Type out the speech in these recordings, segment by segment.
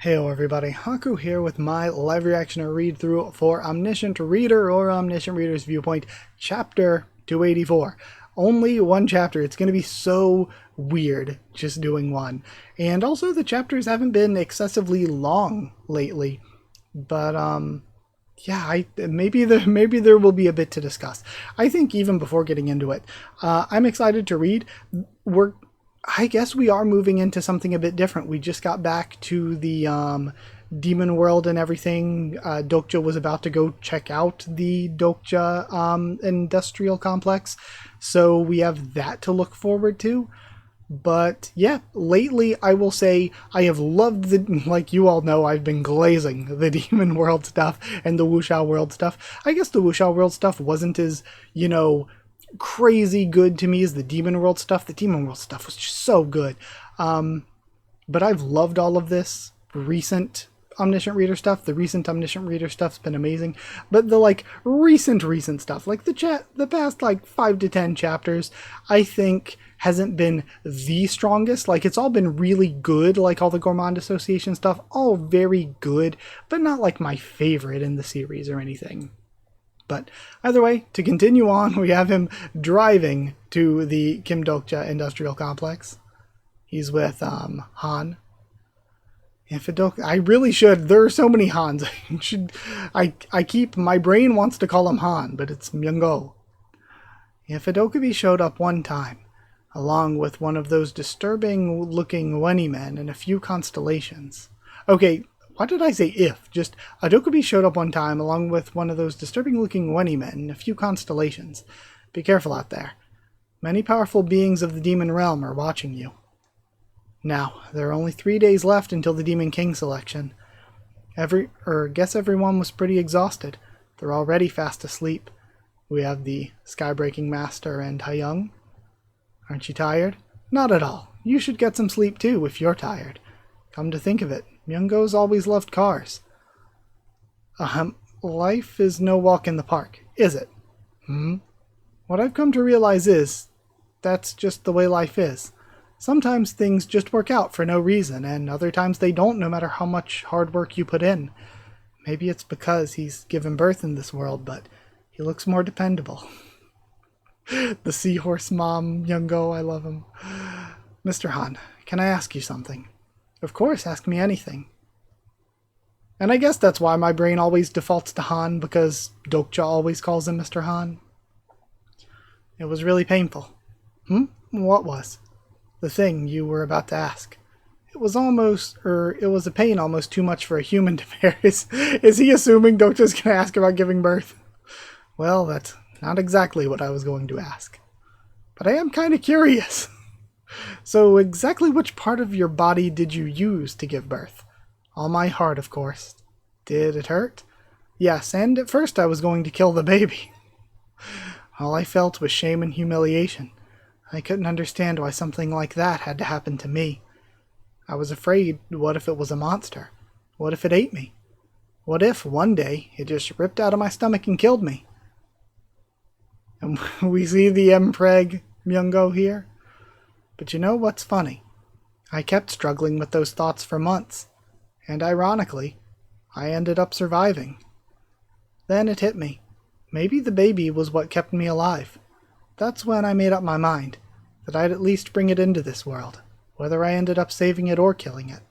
Heyo everybody, Haku here with my live reaction or read through for Omniscient Reader or Omniscient Reader's Viewpoint, Chapter 284. Only one chapter. It's going to be so weird just doing one. And also the chapters haven't been excessively long lately. But yeah, maybe there will be a bit to discuss. I think even before getting into it, I'm excited to read. I guess we are moving into something a bit different. We just got back to the demon world and everything. Dokja was about to go check out the Dokja industrial complex, so we have that to look forward to. But yeah, lately I will say I have loved like you all know, I've been glazing the demon world stuff and the wuxia world stuff. I guess the wuxia world stuff wasn't as, crazy good to me as the demon world stuff. The demon world stuff was just so good. But I've loved all of this recent Omniscient Reader stuff. The recent Omniscient Reader stuff's been amazing. But the recent stuff, like the past 5 to 10 chapters, I think hasn't been the strongest. Like, it's all been really good, like all the Gourmand Association stuff, all very good, but not like my favorite in the series or anything. But either way, to continue on, we have him driving to the Kim Dokja industrial complex. He's with Han. I really should. There are so many Hans. My brain wants to call him Han, but it's Myung-go. Fidokabi showed up one time, along with one of those disturbing-looking Wenny men and a few constellations. Okay. Why did I say if? Just, Dokja showed up one time along with one of those disturbing-looking Wenny men and a few constellations. Be careful out there. Many powerful beings of the demon realm are watching you. Now, there are only 3 days left until the Demon King selection. Guess everyone was pretty exhausted. They're already fast asleep. We have the Skybreaking Master and Hayoung. Aren't you tired? Not at all. You should get some sleep too if you're tired. Come to think of it, Myung-go's always loved cars. Life is no walk in the park, is it? What I've come to realize is, that's just the way life is. Sometimes things just work out for no reason, and other times they don't, no matter how much hard work you put in. Maybe it's because he's given birth in this world, but he looks more dependable. The seahorse mom, Myung-go, I love him. Mr. Han, can I ask you something? Of course, ask me anything. And I guess that's why my brain always defaults to Han, because Dokja always calls him Mr. Han. It was really painful. What was? The thing you were about to ask. It was a pain almost too much for a human to bear. Is he assuming Dokja's going to ask about giving birth? Well, that's not exactly what I was going to ask. But I am kind of curious. So exactly which part of your body did you use to give birth? All my heart, of course. Did it hurt? Yes, and at first I was going to kill the baby. All I felt was shame and humiliation. I couldn't understand why something like that had to happen to me. I was afraid, what if it was a monster? What if it ate me? What if, one day, it just ripped out of my stomach and killed me? And we see the Mpreg Myung-go here. But you know what's funny? I kept struggling with those thoughts for months, and ironically, I ended up surviving. Then it hit me. Maybe the baby was what kept me alive. That's when I made up my mind, that I'd at least bring it into this world, whether I ended up saving it or killing it.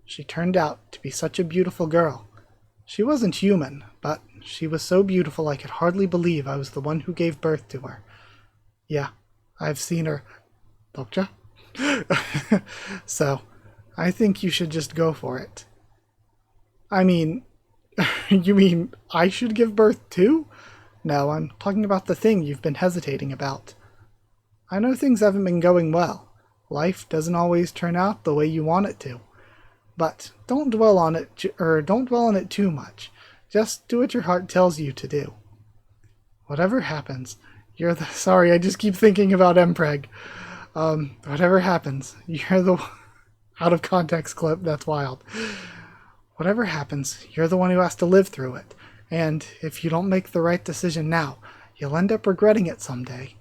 She turned out to be such a beautiful girl. She wasn't human, but she was so beautiful I could hardly believe I was the one who gave birth to her. Yeah, I've seen her. Dokja? So, I think you should just go for it. I mean, you mean I should give birth too? No, I'm talking about the thing you've been hesitating about. I know things haven't been going well. Life doesn't always turn out the way you want it to. But don't dwell on it too much. Just do what your heart tells you to do. Whatever happens, sorry, I just keep thinking about Mpreg. Whatever happens, you're the out of context clip, that's wild. Whatever happens, you're the one who has to live through it. And if you don't make the right decision now, you'll end up regretting it someday.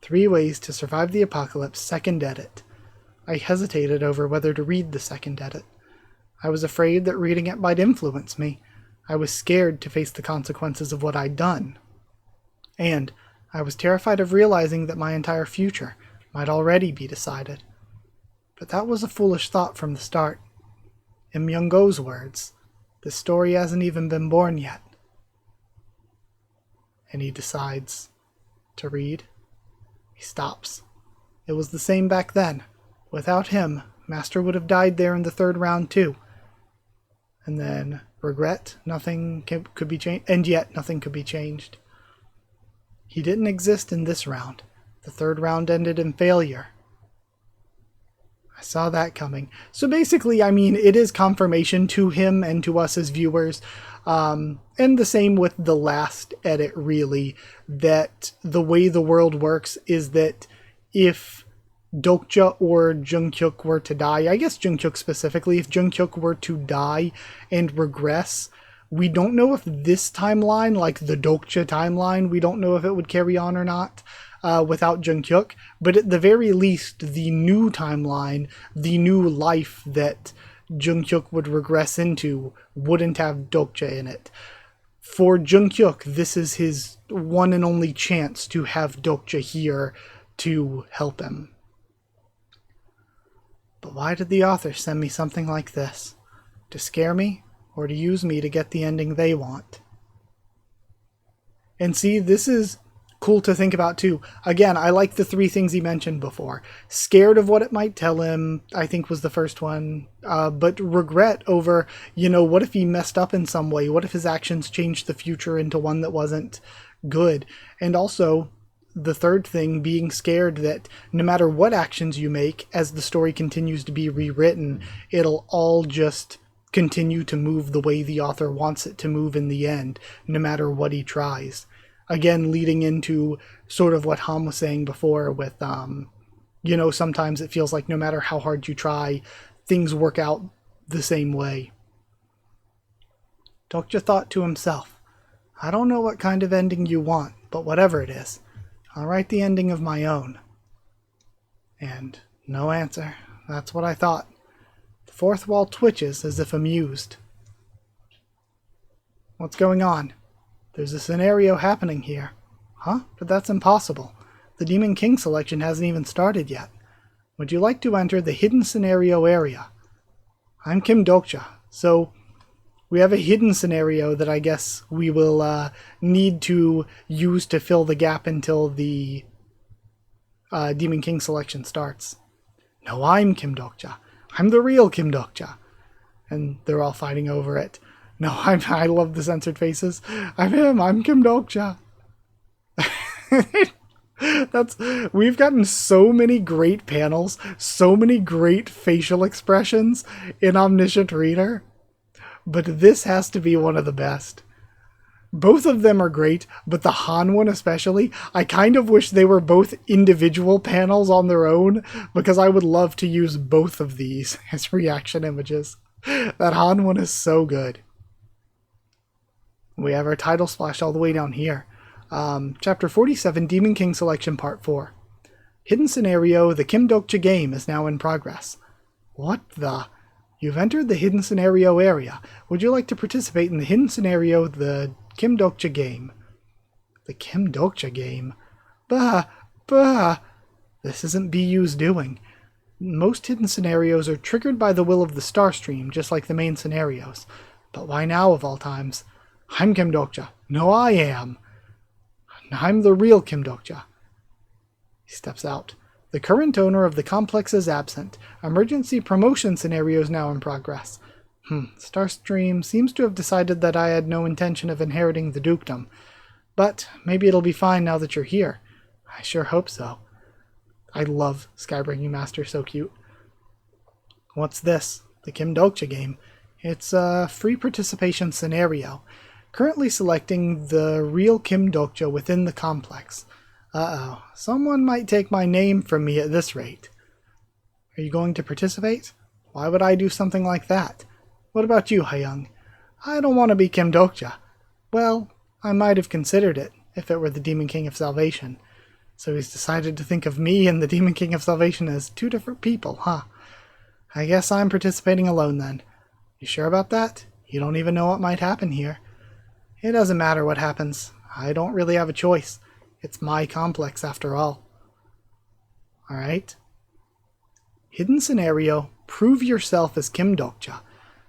3 Ways to Survive the Apocalypse, second edit. I hesitated over whether to read the second edit. I was afraid that reading it might influence me. I was scared to face the consequences of what I'd done. And I was terrified of realizing that my entire future might already be decided. But that was a foolish thought from the start. In Myung-go's words, the story hasn't even been born yet. And he decides to read. He stops. It was the same back then. Without him, Master would have died there in the third round too. And then regret, nothing could be changed, and yet nothing could be changed. He didn't exist in this round. The third round ended in failure. I saw that coming. So basically, I mean, it is confirmation to him and to us as viewers, and the same with the last edit, really, that the way the world works is that if Dokja or Jungkook were to die, I guess Jungkook specifically, if Jungkook were to die and regress, we don't know if this timeline, like the Dokja timeline, we don't know if it would carry on or not without Jungkook, but at the very least, the new timeline, the new life that Jungkook would regress into wouldn't have Dokja in it. For Jungkook, this is his one and only chance to have Dokja here to help him. But why did the author send me something like this? To scare me, or to use me to get the ending they want? And see, this is cool to think about too. Again, I like the three things he mentioned before. Scared of what it might tell him, I think was the first one. But regret over, what if he messed up in some way? What if his actions changed the future into one that wasn't good? And also, the third thing, being scared that no matter what actions you make, as the story continues to be rewritten, it'll all just continue to move the way the author wants it to move in the end, no matter what he tries. Again, leading into sort of what Han was saying before with, sometimes it feels like no matter how hard you try, things work out the same way. Dokja thought to himself, I don't know what kind of ending you want, but whatever it is, I'll write the ending of my own. And no answer. That's what I thought. The fourth wall twitches as if amused. What's going on? There's a scenario happening here. Huh? But that's impossible. The Demon King selection hasn't even started yet. Would you like to enter the hidden scenario area? I'm Kim Dokja, so we have a hidden scenario that I guess we will need to use to fill the gap until the Demon King selection starts. No, I'm Kim Dokja. I'm the real Kim Dokja. And they're all fighting over it. No, I love the censored faces. I'm him. I'm Kim Dokja. We've gotten so many great panels, so many great facial expressions in Omniscient Reader. But this has to be one of the best. Both of them are great, but the Han one especially, I kind of wish they were both individual panels on their own, because I would love to use both of these as reaction images. That Han one is so good. We have our title splash all the way down here. Chapter 47, Demon King Selection Part 4. Hidden Scenario, the Kim Dokja game is now in progress. What the... You've entered the hidden scenario area. Would you like to participate in the hidden scenario, the Kim Dokja game? The Kim Dokja game? Bah! This isn't BU's doing. Most hidden scenarios are triggered by the will of the star stream, just like the main scenarios. But why now, of all times? I'm Kim Dokja. No, I am. I'm the real Kim Dokja. He steps out. The current owner of the complex is absent. Emergency promotion scenario is now in progress. Starstream seems to have decided that I had no intention of inheriting the dukedom. But maybe it'll be fine now that you're here. I sure hope so. I love Skybreaking Master, so cute. What's this? The Kim Dokja game. It's a free participation scenario. Currently selecting the real Kim Dokja within the complex. Uh-oh, someone might take my name from me at this rate. Are you going to participate? Why would I do something like that? What about you, Hayoung? I don't want to be Kim Dokja. Well, I might have considered it, if it were the Demon King of Salvation. So he's decided to think of me and the Demon King of Salvation as two different people, huh? I guess I'm participating alone then. You sure about that? You don't even know what might happen here. It doesn't matter what happens. I don't really have a choice. It's my complex after all. Alright. Hidden scenario. Prove yourself as Kim Dokja.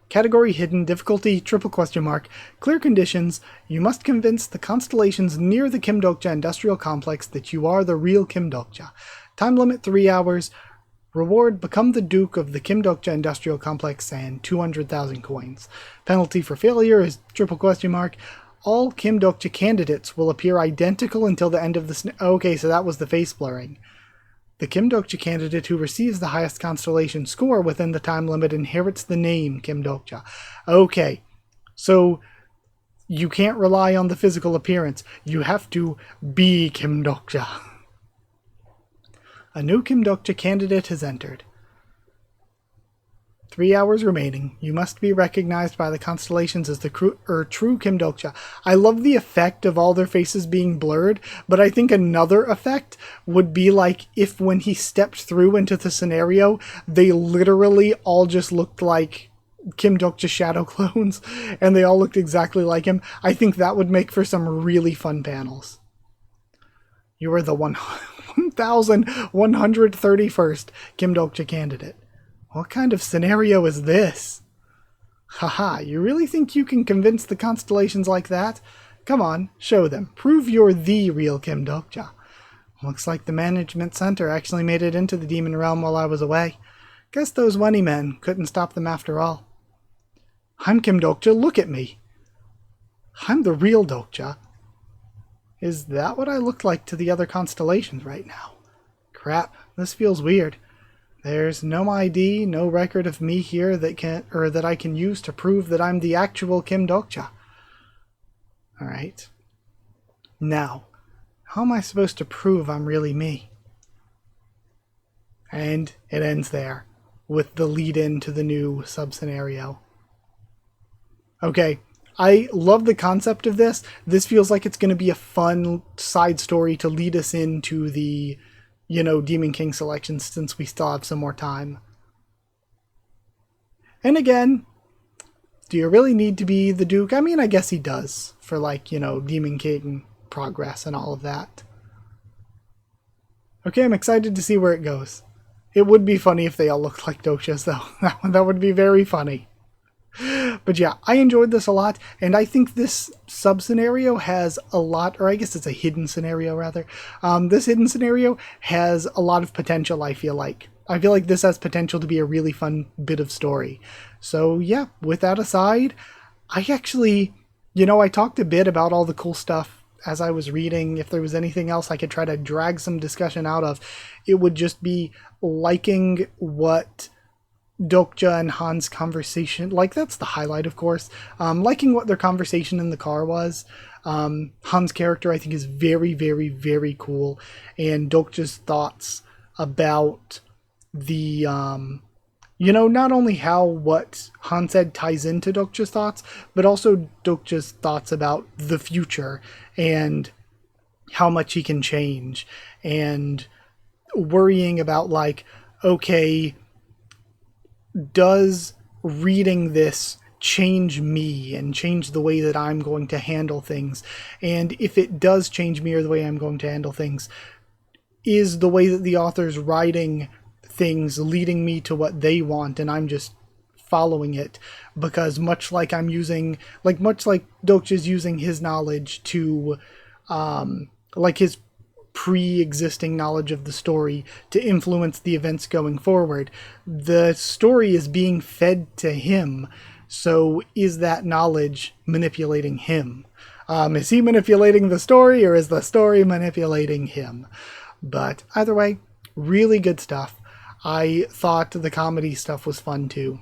Category hidden, difficulty, triple question mark. Clear conditions. You must convince the constellations near the Kim Dokja industrial complex that you are the real Kim Dokja. Time limit 3 hours. Reward, become the Duke of the Kim Dokja industrial complex and 200,000 coins. Penalty for failure is triple question mark. All Kim Dokja candidates will appear identical until the end of the... Okay, so that was the face blurring. The Kim Dokja candidate who receives the highest constellation score within the time limit inherits the name Kim Dokja. Okay, so you can't rely on the physical appearance. You have to be Kim Dokja. A new Kim Dokja candidate has entered. 3 hours remaining. You must be recognized by the constellations as the true Kim Dokja. I love the effect of all their faces being blurred, but I think another effect would be like if when he stepped through into the scenario, they literally all just looked like Kim Dokja shadow clones, and they all looked exactly like him. I think that would make for some really fun panels. You are the 1,131st Kim Dokja candidate. What kind of scenario is this? Haha, you really think you can convince the constellations like that? Come on, show them. Prove you're the real Kim Dokja. Looks like the management center actually made it into the demon realm while I was away. Guess those money men couldn't stop them after all. I'm Kim Dokja, look at me. I'm the real Dokja. Is that what I look like to the other constellations right now? Crap, this feels weird. There's no ID, no record of me here that I can use to prove that I'm the actual Kim Dokja. Alright. Now, how am I supposed to prove I'm really me? And it ends there, with the lead-in to the new sub-scenario. Okay, I love the concept of this. This feels like it's going to be a fun side story to lead us into the Demon King selection since we still have some more time. And again, do you really need to be the Duke? I mean, I guess he does for Demon King progress and all of that. Okay, I'm excited to see where it goes. It would be funny if they all looked like Dokjas though. That would be very funny. But yeah, I enjoyed this a lot, and I think this sub-scenario has a lot, or I guess it's a hidden scenario rather. This hidden scenario has a lot of potential, I feel like. I feel like this has potential to be a really fun bit of story. So yeah, with that aside, I actually, I talked a bit about all the cool stuff as I was reading. If there was anything else I could try to drag some discussion out of, it would just be liking what Dokja and Han's conversation, that's the highlight, of course. Liking what their conversation in the car was. Han's character, I think, is very, very, very cool. And Dokja's thoughts about the, not only how what Han said ties into Dokja's thoughts, but also Dokja's thoughts about the future and how much he can change. And worrying about, okay, does reading this change me and change the way that I'm going to handle things? And if it does change me or the way I'm going to handle things, is the way that the author's writing things leading me to what they want and I'm just following it? Because much like Dokja's using his knowledge to, his pre-existing knowledge of the story to influence the events going forward, the story is being fed to him. So is that knowledge manipulating him? Is he manipulating the story, or is the story manipulating him? But either way, really good stuff. I thought the comedy stuff was fun too.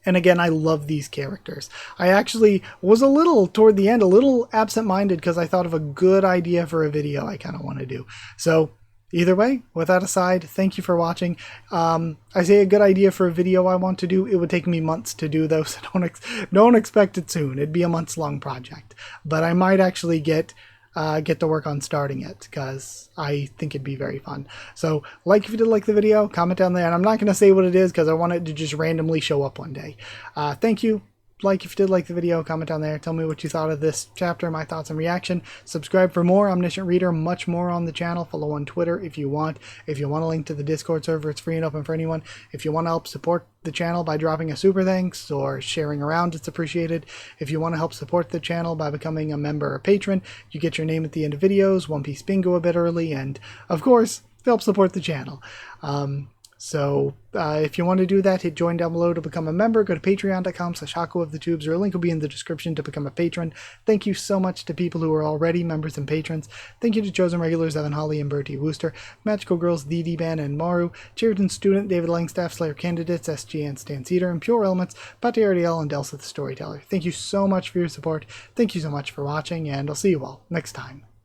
And again, I love these characters. I actually was toward the end, a little absent-minded because I thought of a good idea for a video I kind of want to do. So either way, with that aside, thank you for watching. I say a good idea for a video I want to do. It would take me months to do those. So don't expect it soon. It'd be a months-long project. But I might actually get get to work on starting it, because I think it'd be very fun. So like if you did like the video, comment down there, and I'm not going to say what it is because I want it to just randomly show up one day. Thank you. Like if you did like the video, comment down there, tell me what you thought of this chapter, my thoughts and reaction. Subscribe for more Omniscient Reader, much more on the channel. Follow on Twitter if you want. If you want a link to the Discord server, it's free and open for anyone. If you want to help support the channel by dropping a super thanks or sharing around, it's appreciated. If you want to help support the channel by becoming a member or patron, you get your name at the end of videos, One Piece bingo a bit early, and of course, help support the channel. So if you want to do that, hit join down below to become a member. Go to patreon.com/Haku of the Tubes, or a link will be in the description to become a patron. Thank you so much to people who are already members and patrons. Thank you to chosen regulars Evan Holly and Bertie Wooster, Magical Girls Dee Ban and Maru, Cheerton Student, David Langstaff, Slayer Candidates, SG and Stan Cedar, and Pure Elements, Pate RDL, and Delsa the Storyteller. Thank you so much for your support. Thank you so much for watching, and I'll see you all next time.